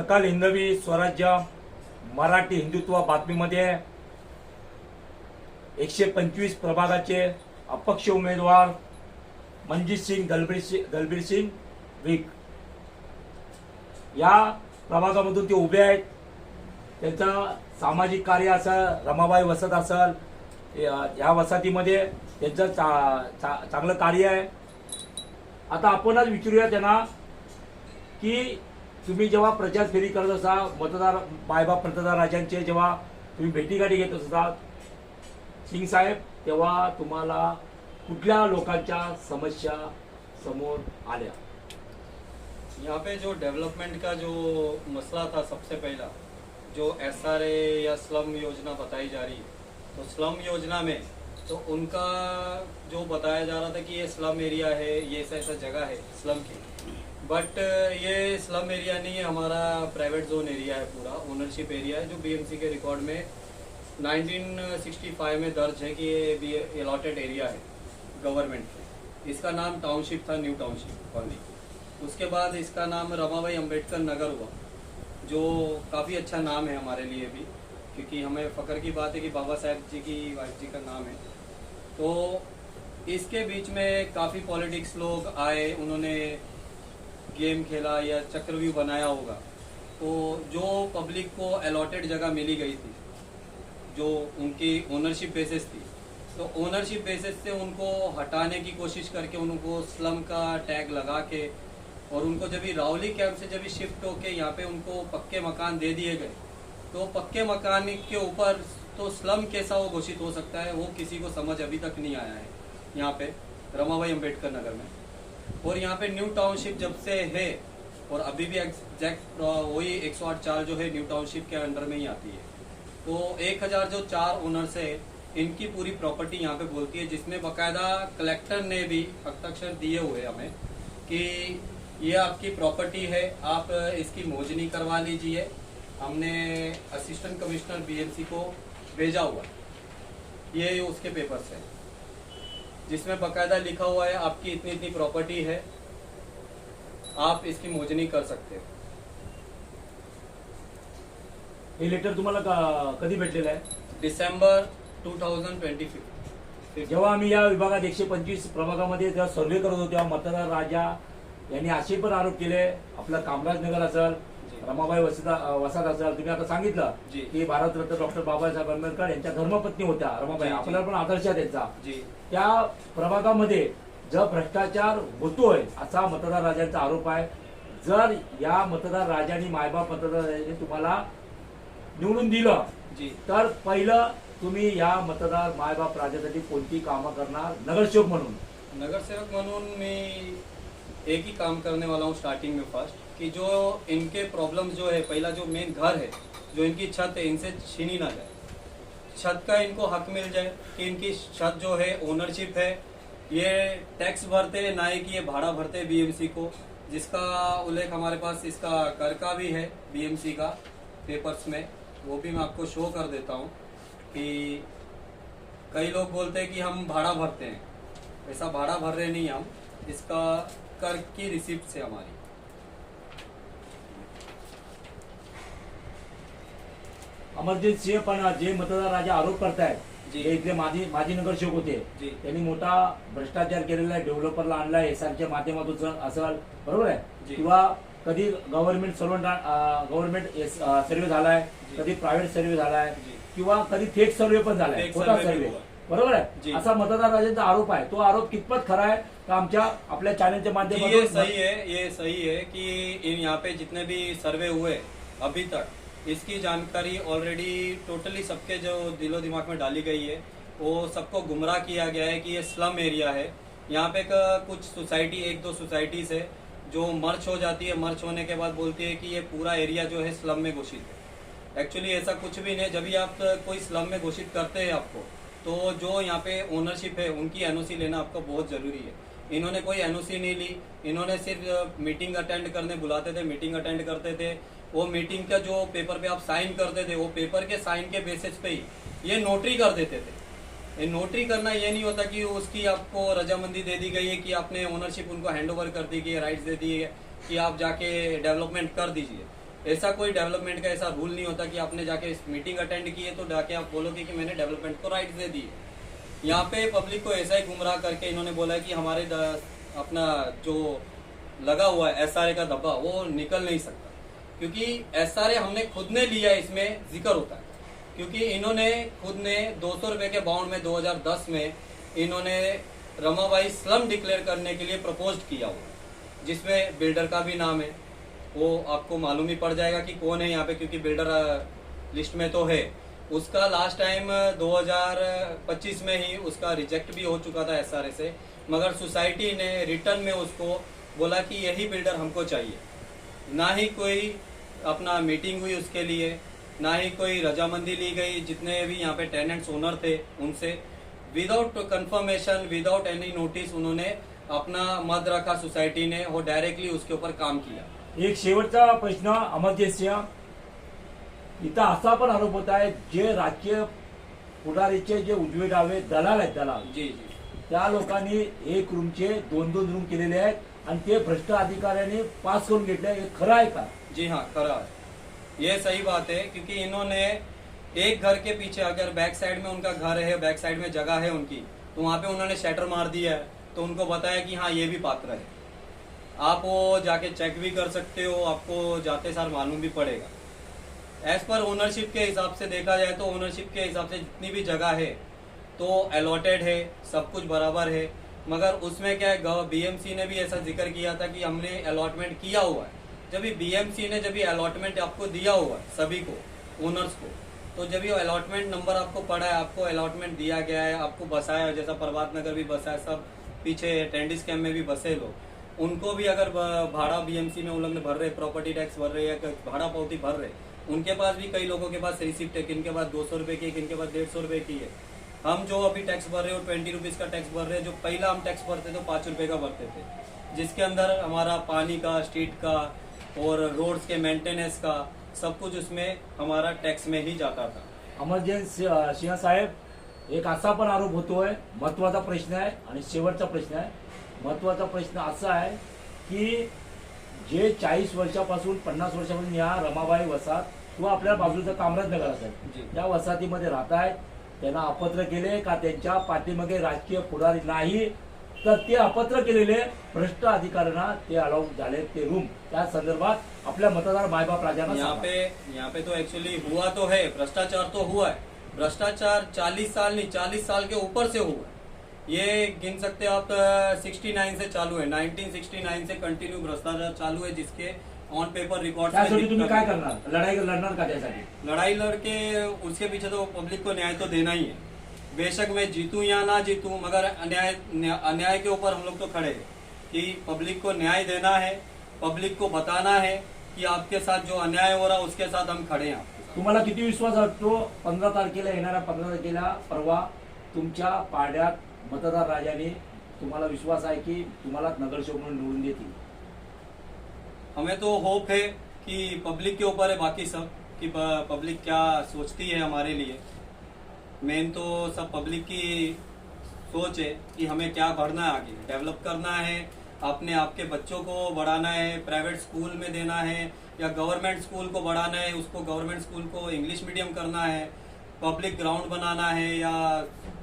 सकल हिंदवी स्वराज्य मराठी हिंदुत्व बातमीमध्ये 125 प्रभागाचे अपक्ष उमेदवार मनजीत सिंग दलबीर सिंग विक या प्रभागामधून ते उभे आहेत। त्यांचं सामाजिक कार्य असेल, रमाबाई वसत असेल, या वसाहतीमध्ये त्यांचं चांगलं कार्य आहे। आता आपणच विचारूया त्यांना की तुम्ही जेव्हा प्रचार फेरी करत असा, मतदार मायबाप मतदार राजांचे जेव्हा तुम्ही भेटीगाठी घेत असता सिंग साहेब, तेव्हा तुम्हाला कुठल्या लोकांच्या समस्या समोर आल्या? यहाँ पे जो डेवलपमेंट का जो मसला था, सबसे पहला जो SRA या स्लम योजना बताई जा रही है, तो स्लम योजना में तो उनका जो बताया जा रहा था कि ये स्लम एरिया है, ये ऐसा जगह है स्लम की, बट ये स्लम एरिया नहीं है, हमारा प्राइवेट जोन एरिया है, पूरा ओनरशिप एरिया है, जो BMC के रिकॉर्ड में 1965 में दर्ज है कि ये अलॉटेड एरिया है गवर्नमेंट की। इसका नाम टाउनशिप था, न्यू टाउनशिप कॉलोनी। उसके बाद इसका नाम रमाबाई अंबेडकर नगर हुआ, जो काफ़ी अच्छा नाम है हमारे लिए भी, क्योंकि हमें फ़ख्र की बात है कि बाबा साहेब जी की वाइफ जी का नाम है। तो इसके बीच में काफ़ी पॉलिटिक्स लोग आए, उन्होंने गेम खेला या चक्रव्यूह बनाया होगा। तो जो पब्लिक को अलॉटेड जगह मिली गई थी, जो उनकी ओनरशिप बेसिस थी, तो ओनरशिप बेसिस से उनको हटाने की कोशिश करके उनको स्लम का टैग लगा के, और उनको जब भी रावली कैंप से जब भी शिफ्ट होके यहाँ पे उनको पक्के मकान दे दिए गए, तो पक्के मकान के ऊपर तो स्लम कैसा वो घोषित हो सकता है, वो किसी को समझ अभी तक नहीं आया है यहाँ पे रमाबाई अंबेडकर नगर में। और यहाँ पे न्यू टाउनशिप जब से है, और अभी भी एग्जैक्ट वही 108(4) जो है न्यू टाउनशिप के अंडर में ही आती है। तो 1000 जो 4 ओनर्स है, इनकी पूरी प्रॉपर्टी यहाँ पे बोलती है, जिसमें बाकायदा कलेक्टर ने भी हस्ताक्षर दिए हुए हमें कि ये आपकी प्रॉपर्टी है, आप इसकी मोजनी करवा लीजिए। हमने असिस्टेंट कमिश्नर BMC को भेजा हुआ, ये उसके पेपर्स है, जिसमें बाकायदा लिखा हुआ है आपकी इतनी इतनी प्रॉपर्टी है, आप इसकी मोजनी कर सकते हो। हे लेटर तुम्हाला कधी भेटलेलं आहे? डिसेंबर 2025। जेव्हा आम्ही या विभागात 125 प्रभागामध्ये जेव्हा सर्वे करत होतो, तेव्हा मतदार राजा यांनी असे पण आरोप केले, आपलं कामराजनगर असेल, रमाबाई वसत असेल, तुम्ही आता सांगितलं की भारतरत्न डॉक्टर बाबासाहेब आंबेडकर यांच्या धर्मपत्नी होत्या रमाबाई, आपल्याला पण आदर्श आहे त्यांचा। त्या प्रभागामध्ये जर भ्रष्टाचार होतोय असा मतदार राजांचा आरोप आहे। जर या मतदार राजांनी मायबाप मतदार राजांनी तुम्हाला निवडून दिलं, तर पहिलं तुम्ही या मतदार मायबाप राजासाठी कोणती कामं करणार नगरसेवक म्हणून? नगरसेवक म्हणून मी एक ही काम करने वाला हूँ स्टार्टिंग में फर्स्ट, कि जो इनके प्रॉब्लम जो है, पहला जो मेन घर है, जो इनकी छत है, इनसे छीनी ना जाए, छत का इनको हक मिल जाए कि इनकी छत जो है ओनरशिप है, ये टैक्स भरते ना ही कि ये भाड़ा भरते BMC को, जिसका उल्लेख हमारे पास इसका कर का भी है BMC का पेपर्स में, वो भी मैं आपको शो कर देता हूँ कि कई लोग बोलते हैं कि हम भाड़ा भरते हैं, ऐसा भाड़ा भर रहे नहीं हम, इसका कर की रिसिप्ट से हमारी। अमरजीत सिंह पण जे मतदार राजा आरोप करतायत, जे इथले माजी नगरसेवक होते, त्यांनी मोठा भ्रष्टाचार केलेला आहे, डेव्हलपरला आणलाय SRच्या माध्यमातून असेल, बरोबर आहे? किंवा कधी गव्हर्नमेंट सर्वे झालाय, कधी प्रायव्हेट सर्वे झालाय, किंवा कधी फेक सर्वे पण झालाय, खोटा सर्वे, बरोबर आहे? असा मतदार राजांचा आरोप आहे। तो आरोप कितपत खरा आहे का आमच्या आपल्या चॅनलच्या माध्यमातून? ये सही है कि यहाँ पे जितने भी सर्वे हुए अभी तक, इसकी जानकारी ऑलरेडी टोटली सबके जो दिलो दिमाग में डाली गई है, वो सबको गुमराह किया गया है कि ये स्लम एरिया है। यहाँ पे कुछ सोसाइटी, 1-2 सोसाइटीज है जो मर्ज हो जाती है, मर्ज होने के बाद बोलती है कि ये पूरा एरिया जो है स्लम में घोषित है। एक्चुअली ऐसा कुछ भी नहीं। जब भी आप कोई स्लम में घोषित करते हैं आपको, तो जो यहाँ पे ओनरशिप है उनकी NOC लेना आपको बहुत ज़रूरी है। इन्होंने कोई NOC नहीं ली, इन्होंने सिर्फ मीटिंग अटेंड करने बुलाते थे, मीटिंग अटेंड करते थे, वो मीटिंग का जो पेपर पे आप साइन करते थे, वो पेपर के साइन के बेसिस पे ही ये नोटरी कर देते थे। ये नोटरी करना ये नहीं होता कि उसकी आपको रजामंदी दे दी गई है कि आपने ओनरशिप उनको हैंड ओवर कर दी गई, राइट्स दे दिए कि आप जाके डेवलपमेंट कर दीजिए। ऐसा कोई डेवलपमेंट का ऐसा रूल नहीं होता कि आपने जाके मीटिंग अटेंड की है तो जाके आप बोलोगे कि मैंने डेवलपमेंट को राइट दे दी। यहाँ पे पब्लिक को ऐसा ही गुमराह करके इन्होंने बोला कि हमारे अपना जो लगा हुआ है SRA का धब्बा वो निकल नहीं सकता, क्योंकि SRA हमने खुद ने लिया है, इसमें जिक्र होता है। क्योंकि इन्होंने खुद ने 200 रुपए के बाउंड में 2010 में इन्होंने रमाबाई स्लम डिक्लेयर करने के लिए प्रपोज किया हुआ, जिसमें बिल्डर का भी नाम है। वो आपको मालूम ही पड़ जाएगा कि कौन है यहाँ पे, क्योंकि बिल्डर लिस्ट में तो है। उसका लास्ट टाइम 2025 में ही उसका रिजेक्ट भी हो चुका था SRA से, मगर सोसाइटी ने रिटर्न में उसको बोला कि यही बिल्डर हमको चाहिए। ना ही कोई अपना मीटिंग हुई उसके लिए, ना ही कोई रजामंदी ली गई। जितने भी यहाँ पे टेनेंट्स ओनर थे उनसे without confirmation, without any notice उन्होंने अपना मत रखा सोसाइटी ने, और डायरेक्टली उसके ऊपर काम किया। एक शेवटचा प्रश्न अमरजीत, इथं असा पण आरोप होत आहे, जे राजकीय पुढारीचे जे उजवे डावे दलाल आहेत, दलाल जी जी, त्या लोकांनी एक रूमचे 2-2 रूम केलेले आहेत आणि ते भ्रष्ट अधिकाऱ्यांनी पास करून घेतले, हे खरं आहे का? जी हाँ, खरा है, ये सही बात है। क्योंकि इन्होंने एक घर के पीछे, अगर बैक साइड में उनका घर है, बैक साइड में जगह है उनकी, तो वहां पे उन्होंने शटर मार दिया है। तो उनको बताया कि हाँ ये भी पात्र है, आप वो जाके चेक भी कर सकते हो, आपको जाते सार मालूम भी पड़ेगा। एज पर ओनरशिप के हिसाब से देखा जाए तो ओनरशिप के हिसाब से जितनी भी जगह है तो अलॉटेड है, सब कुछ बराबर है। मगर उसमें क्या है, BMC ने भी ऐसा जिक्र किया था कि हमने अलॉटमेंट किया हुआ है। जब ये BMC ने जब ये अलॉटमेंट आपको दिया हुआ है सभी को, ओनर्स को, तो जब ये अलॉटमेंट नंबर आपको पड़ा है, आपको अलॉटमेंट दिया गया है, आपको बसाया, जैसा प्रभात नगर भी बसा है, सब पीछे टेंडिस कैम्प में भी बसे लोग, उनको भी अगर भाड़ा BMC में उन लोग भर रहे, प्रॉपर्टी टैक्स भर रहे या भाड़ा पावती भर रहे, उनके पास भी कई लोगों के पास रिसिप्ट है, किनके पास 200 रुपए की है, किनके पास 150 रुपए की है। हम जो अभी टैक्स भर रहे हो 20 रुपीज का टैक्स भर रहे हैं, जो पहला हम टैक्स भरते थे 5 रुपए का भरते थे, जिसके अंदर हमारा पानी का, स्ट्रीट का और रोड्स के मेंटेनेंस का सब कुछ उसमें हमारा टॅक्स में ही जाता था। अमरजीत सिंह साहेब, एक असा पण आरोप होतोय, महत्वाचा प्रश्न आहे आणि शेवटचा प्रश्न आहे। महत्वाचा प्रश्न असा आहे की जे 40 वर्षापासून 50 वर्षापासून या रमाबाई वसाहत किंवा आपल्या बाजूचा कामराज नगर असेल त्या वसाहतीमध्ये राहत आहेत, त्यांना अपत्र केले का त्यांच्या पाठीमागे राजकीय पुढारी नाही, तर ते अपत्र केलेले भ्रष्ट अधिकाऱ्यांना ते अलाउ झाले ते रूम, त्या संदर्भात आपल्या मतदार मायबाप राजांना यहाँ पे तो एक्चुअली हुआ तो है, भ्रष्टाचार तो हुआ है। भ्रष्टाचार 40 साल नहीं, 40 साल के ऊपर से हुआ है। ये गिन सकते हो आप, 69 से चालू है, 1969 से कंटिन्यू भ्रष्टाचार चालू है, जिसके ऑन पेपर रिकॉर्ड तुम्ही काय करणार, लढाई लढणार का त्यासाठी? लड़ाई लड़के उसके पीछे तो पब्लिक को न्याय तो देना ही है। बेशक मैं जीतूं या ना जीतूं, मगर अन्याय के ऊपर हम लोग तो खड़े हैं कि पब्लिक को न्याय देना है, पब्लिक को बताना है कि आपके साथ जो अन्याय हो रहा है उसके साथ हम खड़े हैं। तुम्हाला किती विश्वास वाटतो 15 तारखेला येणाऱ्या 15 तारखेला परवा तुमच्या पाड्यात मतदार राजाने तुम्हाला विश्वास आहे की तुम्हाला नगरसेवक म्हणून निवडून देतील? हमें तो होप है कि पब्लिक के ऊपर है बाकी सब, कि पब्लिक क्या सोचती है हमारे लिए। मेन तो सब पब्लिक की सोच है कि हमें क्या बढ़ना है, आगे डेवलप करना है, अपने आपके बच्चों को बढ़ाना है, प्राइवेट स्कूल में देना है या गवर्नमेंट स्कूल को बढ़ाना है, उसको गवर्नमेंट स्कूल को इंग्लिश मीडियम करना है, पब्लिक ग्राउंड बनाना है या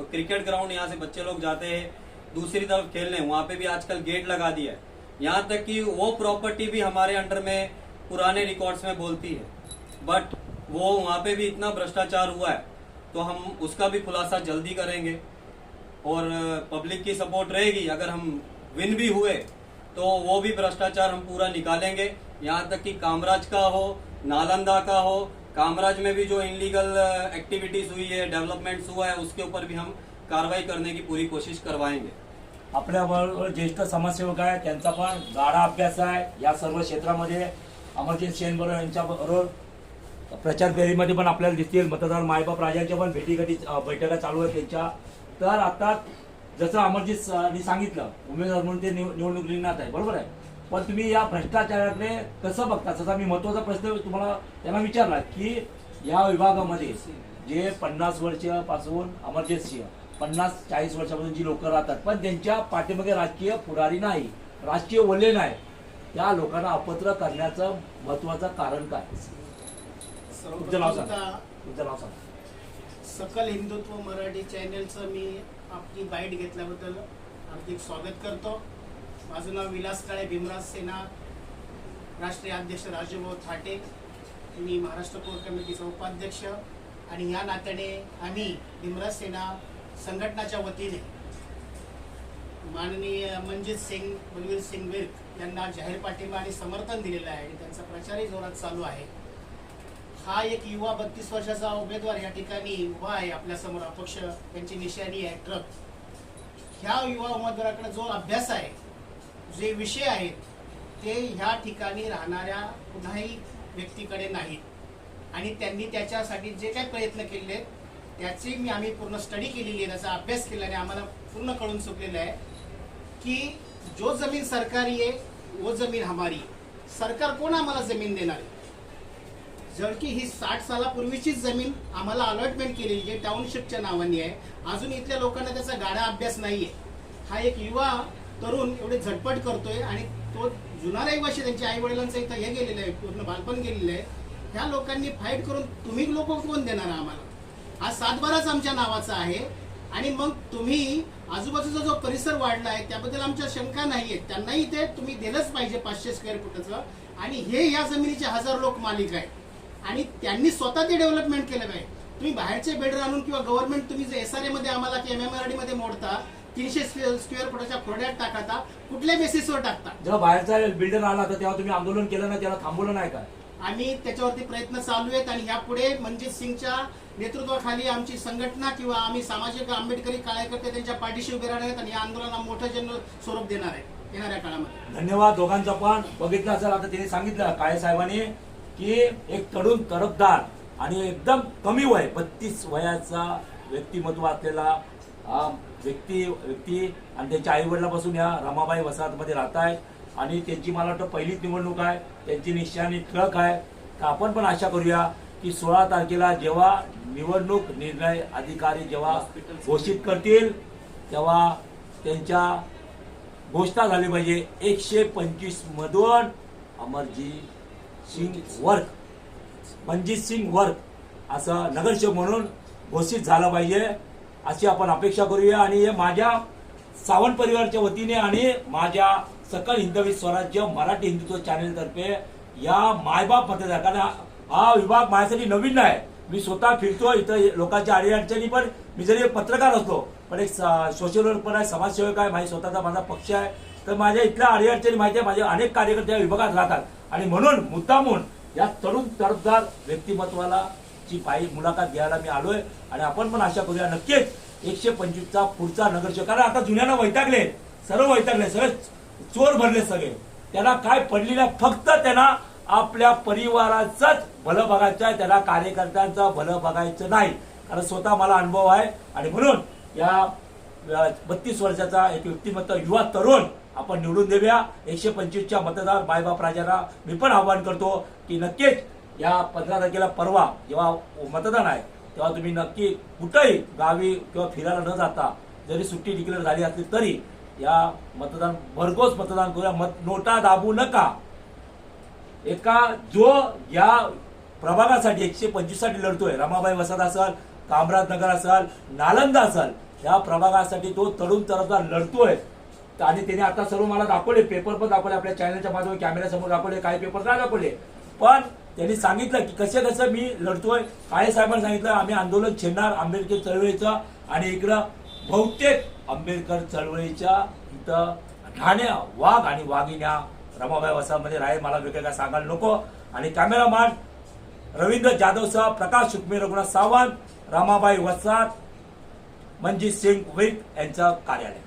क्रिकेट ग्राउंड यहाँ से बच्चे लोग जाते हैं दूसरी तरफ खेलने, वहाँ पे भी आजकल गेट लगा दिया है। यहाँ तक कि वो प्रॉपर्टी भी हमारे अंडर में पुराने रिकॉर्ड्स में बोलती है, बट वो वहाँ पे भी इतना भ्रष्टाचार हुआ है, तो हम उसका भी खुलासा जल्दी करेंगे और पब्लिक की सपोर्ट रहेगी। अगर हम विन भी हुए तो वो भी भ्रष्टाचार हम पूरा निकालेंगे। यहाँ तक कि कामराज का हो, नालंदा का हो, कामराज में भी जो इनलीगल एक्टिविटीज हुई है, डेवलपमेंट्स हुआ है, उसके ऊपर भी हम कार्रवाई करने की पूरी कोशिश करवाएंगे। आपल्याबरोबर ज्येष्ठ समाजसेवक आहे, त्यांचा पण गाढा अभ्यास आहे या सर्व क्षेत्रामध्ये। अमरजीत सिंह यांच्याबरोबर प्रचार फेरीमध्ये पण आपल्याला दिसतील, मतदार मायबाप राजांच्या पण भेटीगाठी बैठका चालू आहेत त्यांच्या। तर आता जसं अमरजीतनी सांगितलं, उमेदवार म्हणून ते निवडणूक रिंगणात आहे, बरोबर आहे, पण तुम्ही या भ्रष्टाचाराकडे कसं बघता? तसा मी महत्वाचा प्रश्न तुम्हाला त्यांना विचारला की या विभागामध्ये जे 50 वर्षापासून अमरजीत सिंह 50-40 वर्षापासून जी लोक राहतात, पण त्यांच्या पाठीमागे राजकीय पुढारी नाही, राजकीय वल्ले नाही, त्या लोकांना अपत्र करण्याचं महत्वाचं कारण काय? तुमचं नाव सांगा. तुमचं नाव सांगा. सकल हिंदुत्व मराठी चॅनलचं मी आपली बाईट घेतल्याबद्दल हार्दिक स्वागत करतो. माझं नाव विलास काळे, भीमराज सेना राष्ट्रीय अध्यक्ष राजूभाऊ थाटे, मी महाराष्ट्र कोर कमिटीचा उपाध्यक्ष, आणि या नात्याने आम्ही भीमराज सेना संघटनाच्या वतीने माननीय मनजित सिंग, बलवीर सिंग विर्क यांना जाहीर पाठिंबा आणि समर्थन दिलेलं आहे आणि त्यांचा प्रचारही जोरात चालू आहे. हा एक युवा 32 वर्षाचा उमेदवार या ठिकाणी उभा आहे आपल्यासमोर. अपक्ष यांची निशाणी आहे ट्रक. ह्या युवा उमेदवाराकडे जो अभ्यास आहे, जे विषय आहेत, ते ह्या ठिकाणी राहणाऱ्या कुणाही व्यक्तीकडे नाहीत आणि त्यांनी त्याच्यासाठी जे काही प्रयत्न केले त्याची आम्ही पूर्ण स्टडी केलेली आहे, त्याचा अभ्यास केला आणि आम्हाला पूर्ण कळून चुकलेलं आहे की जो जमीन सरकारी आहे वो जमीन हमारी. सरकार कोण आम्हाला जमीन देणार आहे? जळकी ही 60 सालापूर्वीचीच जमीन आम्हाला अलॉटमेंट केलेली जे टाउनशिपच्या नावाने आहे. अजून इथल्या लोकांना त्याचा गाढा अभ्यास नाहीये. हा एक युवा तरुण एवढे झटपट करतोय आणि तो जुना रहिवाशी त्यांच्या आई वडिलांचं इथं हे गेलेलं आहे, पूर्ण बालपण गेलेलं आहे. ह्या लोकांनी फाईट करून तुम्ही लोक कोण देणार आम्हाला? हा सातबाराच आमच्या नावाचा आहे आणि मग तुम्ही आजूबाजूचा जो परिसर वाढला आहे त्याबद्दल आमच्या शंका नाहीये. त्यांनाही ते तुम्ही दिलंच पाहिजे 500 स्क्वेअर फुटाचं. आणि हे या जमिनीचे 1000 लोक मालिक आहेत आणि त्यांनी स्वतः ते डेव्हलपमेंट केलं पाहिजे. तुम्ही बाहेरचे बिल्डर आणून किंवा गव्हर्नमेंट तुम्ही जे SRA मध्ये आम्हाला MMRD मध्ये मोडता, 300 स्क्वेअर फुटाच्या खोड्यात टाकता, कुठल्या बेसिसवर टाकता? जेव्हा बाहेरचा बिल्डर आला तर तेव्हा तुम्ही आंदोलन केलं ना, त्याला थांबवलं नाही का? आम्ही त्याच्यावरती प्रयत्न चालू आहेत आणि यापुढे मनजित सिंगच्या नेतृत्वाखाली आमची संघटना किंवा आम्ही सामाजिक आंबेडकरी कार्यकर्ते त्यांच्या पाठीशी उभे राहणार आहेत आणि या आंदोलनाला मोठं जन स्वरूप देणार आहे येणाऱ्या काळामध्ये. धन्यवाद दोघांचा. पण बघितलं असेल आता त्यांनी सांगितलं काळे साहेबांनी की एक तरुण तरफदार आणि एकदम कमी वय 32 वयाचा व्यक्तिमत्व असलेला व्यक्ती आणि त्यांच्या आई वडिलांपासून या रमाबाई वसाहतमध्ये राहत आहेत आणि त्यांची मला वाटतं पहिलीच निवडणूक आहे. त्यांची निशाणी ट्रक आहे. तर आपण पण आशा करूया की 16 तारखेला जेव्हा निवडणूक निर्णय अधिकारी जेव्हा घोषित करतील तेव्हा त्यांच्या घोषणा झाली पाहिजे. 125 मधून अमरजीत सिंग वर्क, मनजित सिंग वर्क असं नगरसेवक म्हणून घोषित झालं पाहिजे अशी आपण अपेक्षा करूया. आणि हे माझ्या सावंत परिवारच्या वतीने आणि माझ्या सकल हिंदवी स्वराज्य मराठी हिंदुत्व चॅनल तर्फे या मायबाप मतदार, कारण हा विभाग माझ्यासाठी नवीन नाही. मी स्वतः फिरतो इथं लोकांच्या अडीअडचणी, पण मी जरी एक पत्रकार असलो पण एक सोशल वर्कर आहे, समाजसेवक आहे, माझा स्वतःचा माझा पक्ष आहे. तर माझ्या इथल्या अडीअडचणी माहिती आहे. माझे अनेक कार्यकर्ते या विभागात राहतात आणि म्हणून मुद्दामून या तरुण तरफदार व्यक्तिमत्वाला ची मुलाखत घ्यायला मी आलोय. आणि आपण पण आशा करूया नक्कीच 125चा पुढचा नगरसेवक, कारण आता जुन्याला वैतागले, सर्व वैतागले, सगळे चोर भरले सगळे. त्यांना काय पडली नाही, फक्त त्यांना आपल्या परिवाराचंच भलं बघायचं आहे, त्याला कार्यकर्त्यांचं भलं बघायचं नाही. कारण स्वतः मला अनुभव आहे आणि म्हणून या 32 वर्षाचा एक व्यक्तिमत्व युवा तरुण आपण निवडून देऊया. 125च्या मतदार मायबाप राजांना मी पण आवाहन करतो की नक्कीच या 15 तारखेला परवा जेव्हा मतदान आहे तेव्हा तुम्ही नक्की कुठंही गावी किंवा फिरायला न जाता, जरी सुट्टी डिक्लेअर झाली असली तरी या मतदान भरघोस मतदान करूया. नोटा दाबू नका. एका जो या प्रभागासाठी 125 साठी लढतोय, रमाबाई वसाहत असेल, कामराज नगर असेल, नालंदा असेल, या प्रभागासाठी तो तरुण तरफदार लढतोय. आणि त्याने आता सर्व मला दाखवले, पेपर पण दाखवले, आपल्या चॅनलच्या माध्यमातून कॅमेऱ्यासमोर दाखवले, काही पेपर नाही दाखवले, पण त्यांनी सांगितलं की कसं मी लढतोय. काळे साहेबांनी सांगितलं आम्ही आंदोलन छेडणार आंबेडकर चळवळीचं, आणि इकडं बहुतेक आंबेडकर चळवळीच्या इथं ठाण्या वाघ आणि वाघिण्या रमाबाई वसाहतमध्ये राहील. मला वेगळं काय सांगायला नको. आणि कॅमेरामॅन रवींद्र जाधवसह प्रकाश सुखमी, रघुनाथ सावंत, रमाबाई वसाहत, मनजित सिंग विर्क यांचं कार्यालय.